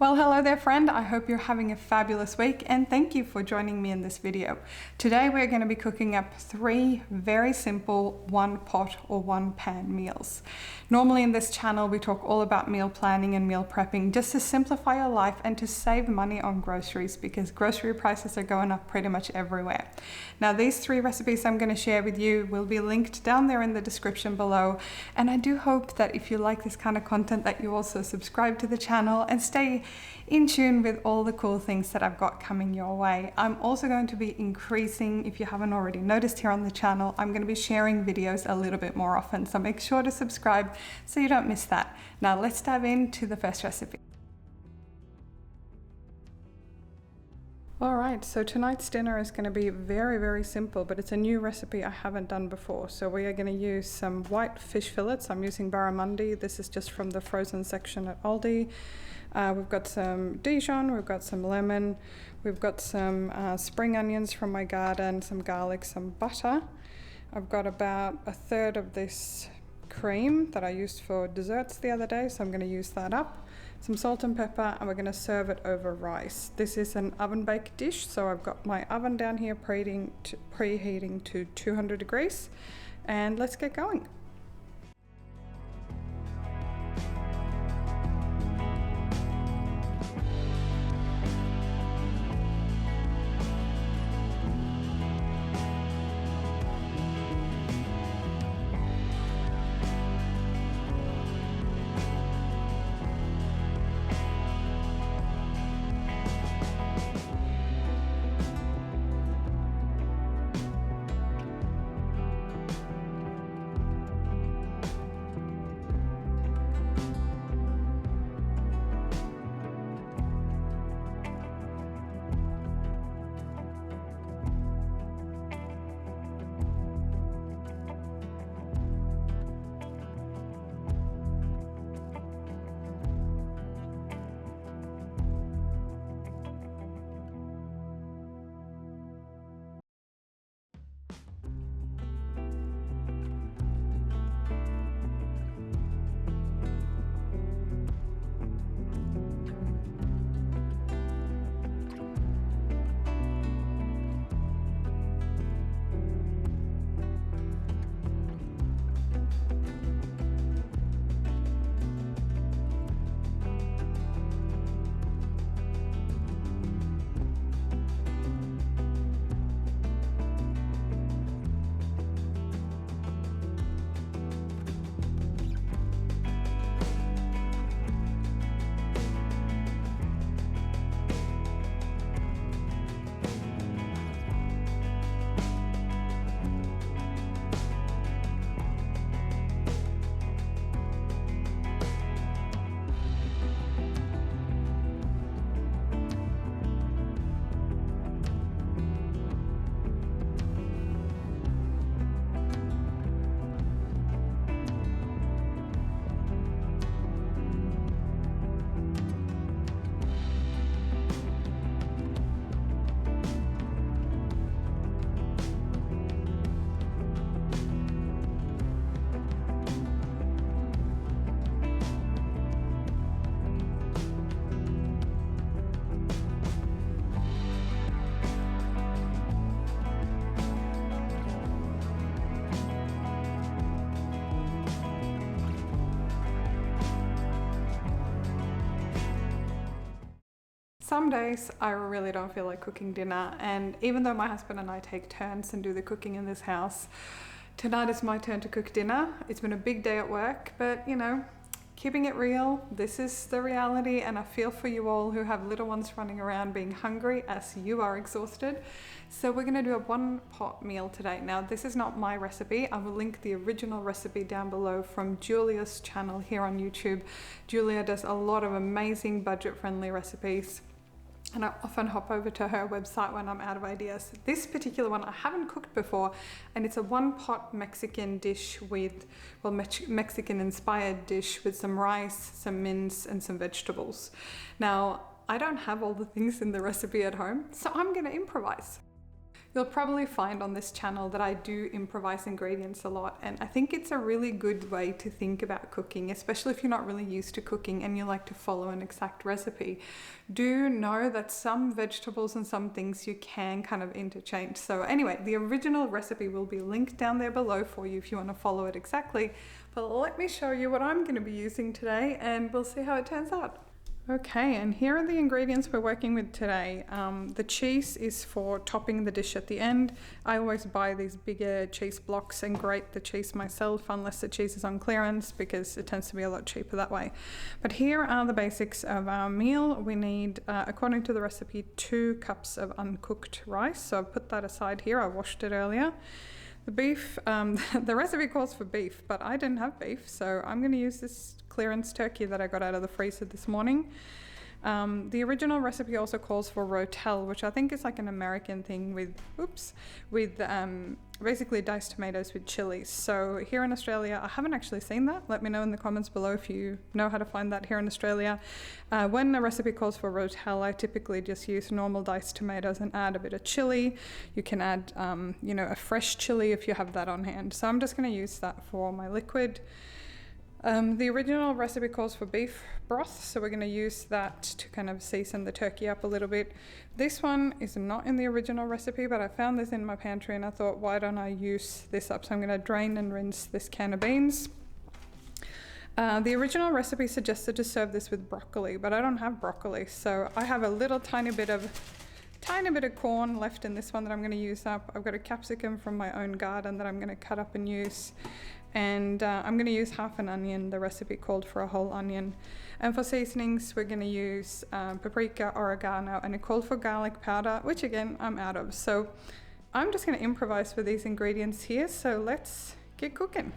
Well, hello there friend, I hope you're having a fabulous week and thank you for joining me in this video. Today we're going to be cooking up 3 very simple one pot or one pan meals. Normally in this channel we talk all about meal planning and meal prepping just to simplify your life and to save money on groceries because grocery prices are going up pretty much everywhere. Now these 3 recipes I'm going to share with you will be linked down there in the description below, and I do hope that if you like this kind of content that you also subscribe to the channel and stay in tune with all the cool things that I've got coming your way. I'm also going to be increasing, if you haven't already noticed here on the channel, I'm going to be sharing videos a little bit more often, so make sure to subscribe so you don't miss that. Now let's dive into the first recipe. Alright, so tonight's dinner is going to be very simple, but it's a new recipe I haven't done before. So we are going to use some white fish fillets. I'm using barramundi. This is just from the frozen section at Aldi. We've got some Dijon, we've got some lemon, we've got some spring onions from my garden, some garlic, some butter. I've got about 1/3 of this cream that I used for desserts the other day, so I'm going to use that up. Some salt and pepper, and we're going to serve it over rice. This is an oven baked dish, so I've got my oven down here preheating to 200 degrees, and let's get going. Some days I really don't feel like cooking dinner, and even though my husband and I take turns and do the cooking in this house, tonight is my turn to cook dinner. It's been a big day at work, but you know, keeping it real, this is the reality, and I feel for you all who have little ones running around being hungry as you are exhausted. So we're going to do a one pot meal today. Now this is not my recipe. I will link the original recipe down below from Julia's channel here on YouTube. Julia does a lot of amazing budget-friendly recipes, and I often hop over to her website when I'm out of ideas. This particular one I haven't cooked before, and it's a one pot Mexican dish with, well, Mexican inspired dish with some rice, some mince and some vegetables. Now I don't have all the things in the recipe at home, so I'm gonna improvise. You'll probably find on this channel that I do improvise ingredients a lot, and I think it's a really good way to think about cooking, especially if you're not really used to cooking and you like to follow an exact recipe. Do know that some vegetables and some things you can kind of interchange. So anyway, the original recipe will be linked down there below for you if you want to follow it exactly. But let me show you what I'm going to be using today and we'll see how it turns out. Okay, and here are the ingredients we're working with today. The cheese is for topping the dish at the end. I always buy these bigger cheese blocks and grate the cheese myself unless the cheese is on clearance, because it tends to be a lot cheaper that way. But here are the basics of our meal. We need, according to the recipe, 2 cups of uncooked rice. So I've put that aside here. I washed it earlier. The beef, the recipe calls for beef, but I didn't have beef, so I'm going to use this clearance turkey that I got out of the freezer this morning. The original recipe also calls for rotel, which I think is like an American thing with basically diced tomatoes with chilies. So here in Australia, I haven't actually seen that. Let me know in the comments below if you know how to find that here in Australia. When a recipe calls for rotel, I typically just use normal diced tomatoes and add a bit of chili. You can add, a fresh chili if you have that on hand. So I'm just going to use that for my liquid. The original recipe calls for beef broth, so we're going to use that to kind of season the turkey up a little bit. This one is not in the original recipe, but I found this in my pantry and I thought, why don't I use this up? So I'm going to drain and rinse this can of beans. The original recipe suggested to serve this with broccoli, but I don't have broccoli, so I have a little tiny bit of corn left in this one that I'm going to use up. I've got a capsicum from my own garden that I'm going to cut up and use. And I'm going to use half an onion. The recipe called for a whole onion. And for seasonings, we're going to use paprika, oregano, and it called for garlic powder, which again, I'm out of. So I'm just going to improvise with these ingredients here. So let's get cooking.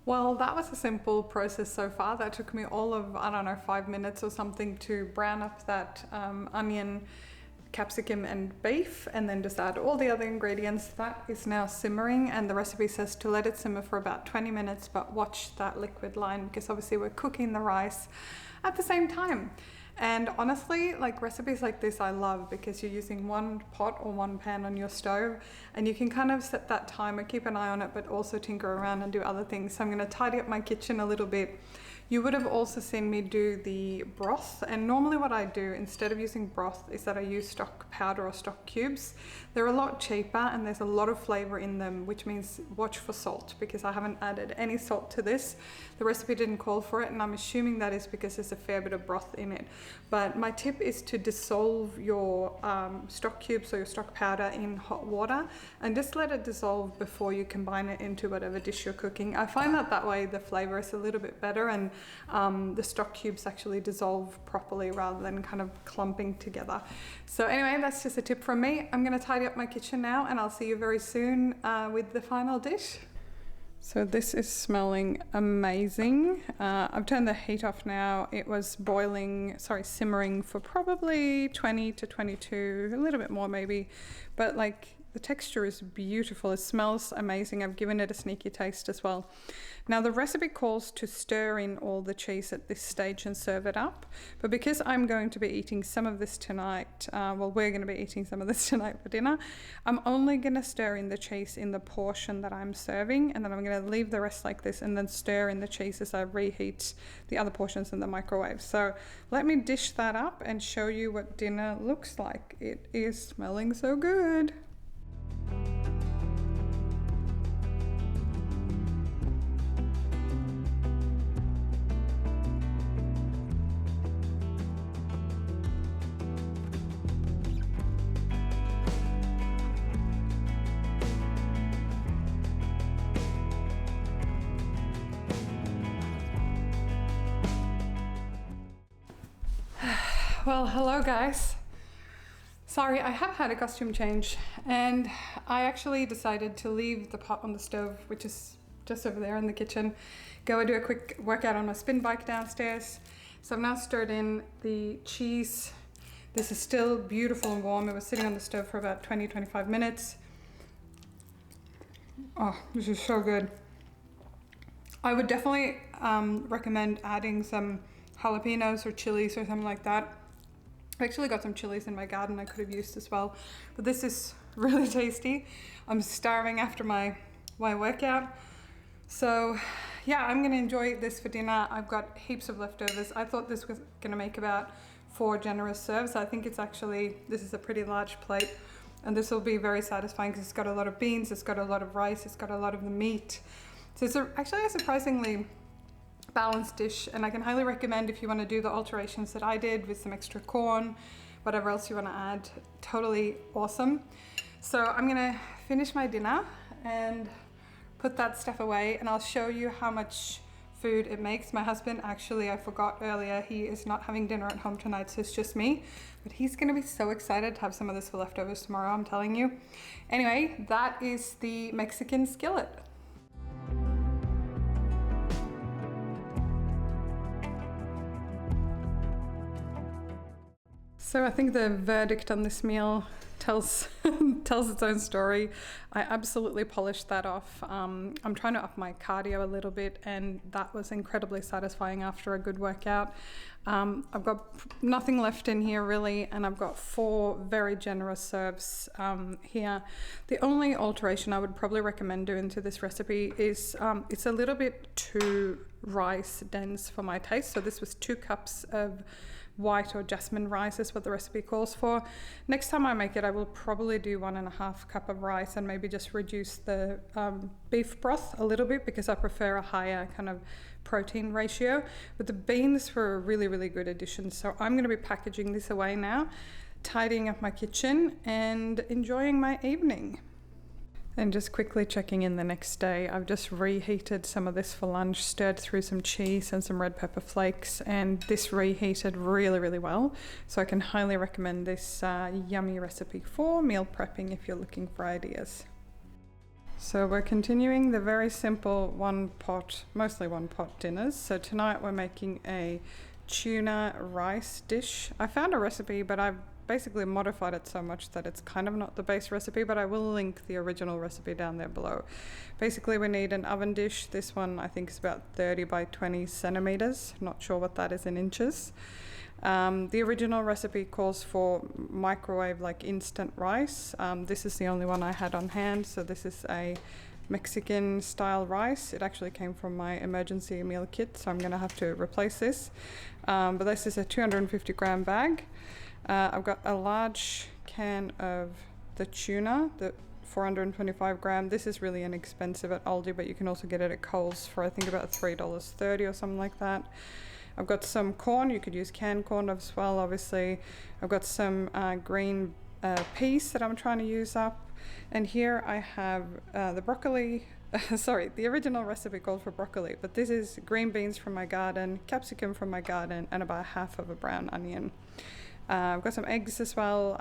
Well, that was a simple process so far. That took me all of, 5 minutes or something to brown up that onion, capsicum and beef, and then just add all the other ingredients. That is now simmering, and the recipe says to let it simmer for about 20 minutes, but watch that liquid line because obviously we're cooking the rice at the same time. And honestly, like recipes like this I love because you're using one pot or one pan on your stove and you can kind of set that timer, keep an eye on it, but also tinker around and do other things. So I'm going to tidy up my kitchen a little bit. You would have also seen me do the broth, and normally what I do instead of using broth is that I use stock powder or stock cubes. They're a lot cheaper and there's a lot of flavor in them, which means watch for salt because I haven't added any salt to this. The recipe didn't call for it and I'm assuming that is because there's a fair bit of broth in it. But my tip is to dissolve your stock cubes or your stock powder in hot water and just let it dissolve before you combine it into whatever dish you're cooking. I find that way the flavor is a little bit better, and the stock cubes actually dissolve properly rather than kind of clumping together. So anyway, that's just a tip from me. I'm going to tidy up my kitchen now, and I'll see you very soon with the final dish. So this is smelling amazing. I've turned the heat off now. It was simmering for probably 20 to 22, a little bit more maybe, but like the texture is beautiful. It smells amazing. I've given it a sneaky taste as well. Now the recipe calls to stir in all the cheese at this stage and serve it up. But because I'm going to be eating some of this tonight, we're going to be eating some of this tonight for dinner, I'm only going to stir in the cheese in the portion that I'm serving, and then I'm going to leave the rest like this and then stir in the cheese as I reheat the other portions in the microwave. So let me dish that up and show you what dinner looks like. It is smelling so good. Well, hello guys. Sorry, I have had a costume change, and I actually decided to leave the pot on the stove, which is just over there in the kitchen, go and do a quick workout on my spin bike downstairs. So I've now stirred in the cheese. This is still beautiful and warm. It was sitting on the stove for about 20-25 minutes. Oh, this is so good. I would definitely recommend adding some jalapenos or chilies or something like that. I actually got some chilies in my garden I could have used as well, but this is really tasty. I'm starving after my workout. So yeah, I'm gonna enjoy this for dinner. I've got heaps of leftovers. I thought this was gonna make about 4 generous serves. I think this is a pretty large plate, and this will be very satisfying because it's got a lot of beans, it's got a lot of rice, it's got a lot of the meat. So it's actually a surprisingly balanced dish, and I can highly recommend if you want to do the alterations that I did with some extra corn, whatever else you want to add. Totally awesome. So I'm gonna finish my dinner and put that stuff away, and I'll show you how much food it makes. My husband, actually, I forgot earlier, he is not having dinner at home tonight, so it's just me, but he's gonna be so excited to have some of this for leftovers tomorrow, I'm telling you. Anyway, that is the Mexican skillet. So I think the verdict on this meal tells its own story. I absolutely polished that off. I'm trying to up my cardio a little bit, and that was incredibly satisfying after a good workout. I've got nothing left in here really, and I've got 4 very generous serves here. The only alteration I would probably recommend doing to this recipe is it's a little bit too rice dense for my taste. So this was 2 cups of white or jasmine rice is what the recipe calls for. Next time I make it, I will probably do 1.5 cup of rice and maybe just reduce the beef broth a little bit, because I prefer a higher kind of protein ratio. But the beans were a really, really good addition. So I'm going to be packaging this away now, tidying up my kitchen and enjoying my evening. And just quickly checking in the next day, I've just reheated some of this for lunch, stirred through some cheese and some red pepper flakes, and this reheated really, really well. So I can highly recommend this yummy recipe for meal prepping if you're looking for ideas. So we're continuing the very simple mostly one pot dinners. So tonight we're making a tuna rice dish. I found a recipe, but I've basically modified it so much that it's kind of not the base recipe, but I will link the original recipe down there below. Basically we need an oven dish. This one I think is about 30 by 20 centimeters. Not sure what that is in inches. The original recipe calls for microwave like instant rice. This is the only one I had on hand, so this is a Mexican style rice. It actually came from my emergency meal kit, so I'm gonna have to replace this. But this is a 250 gram bag. I've got a large can of the tuna, the 425 gram. This is really inexpensive at Aldi, but you can also get it at Coles for I think about $3.30 or something like that. I've got some corn, you could use canned corn as well, obviously. I've got some green peas that I'm trying to use up. And here I have the broccoli, sorry, the original recipe called for broccoli, but this is green beans from my garden, capsicum from my garden, and about half of a brown onion. I've got some eggs as well.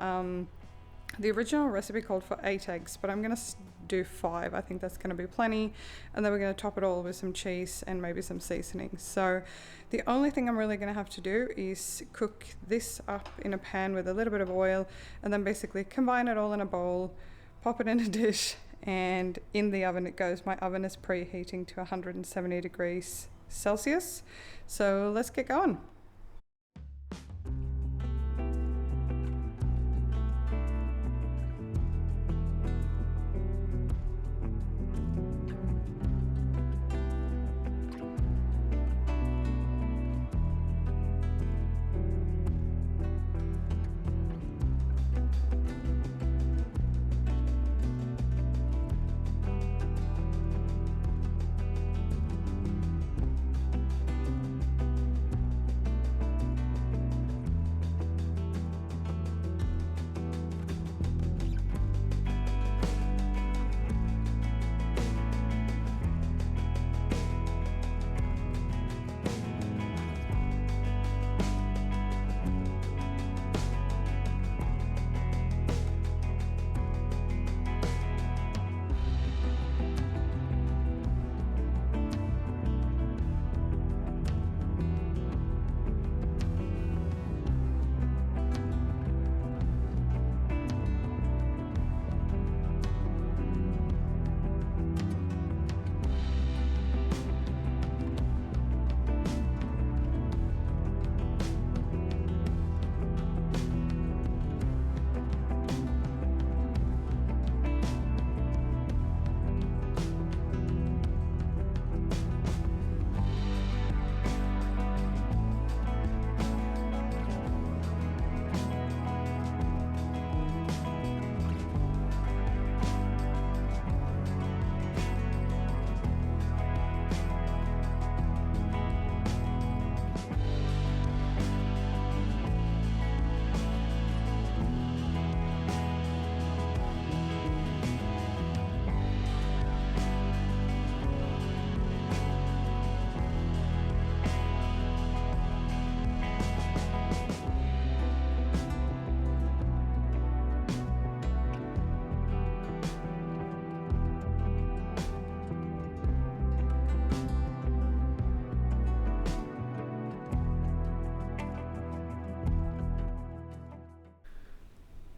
The original recipe called for 8 eggs, but I'm going to do 5. I think that's going to be plenty. And then we're going to top it all with some cheese and maybe some seasoning. So the only thing I'm really going to have to do is cook this up in a pan with a little bit of oil, and then basically combine it all in a bowl, pop it in a dish, and in the oven it goes. My oven is preheating to 170 degrees Celsius. So let's get going.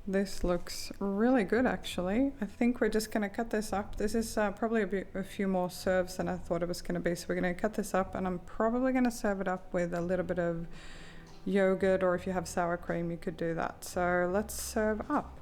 This looks really good, actually. I think we're just going to cut this up. This is probably a few more serves than I thought it was going to be. So we're going to cut this up, and I'm probably going to serve it up with a little bit of yogurt, or if you have sour cream, you could do that. So let's serve up.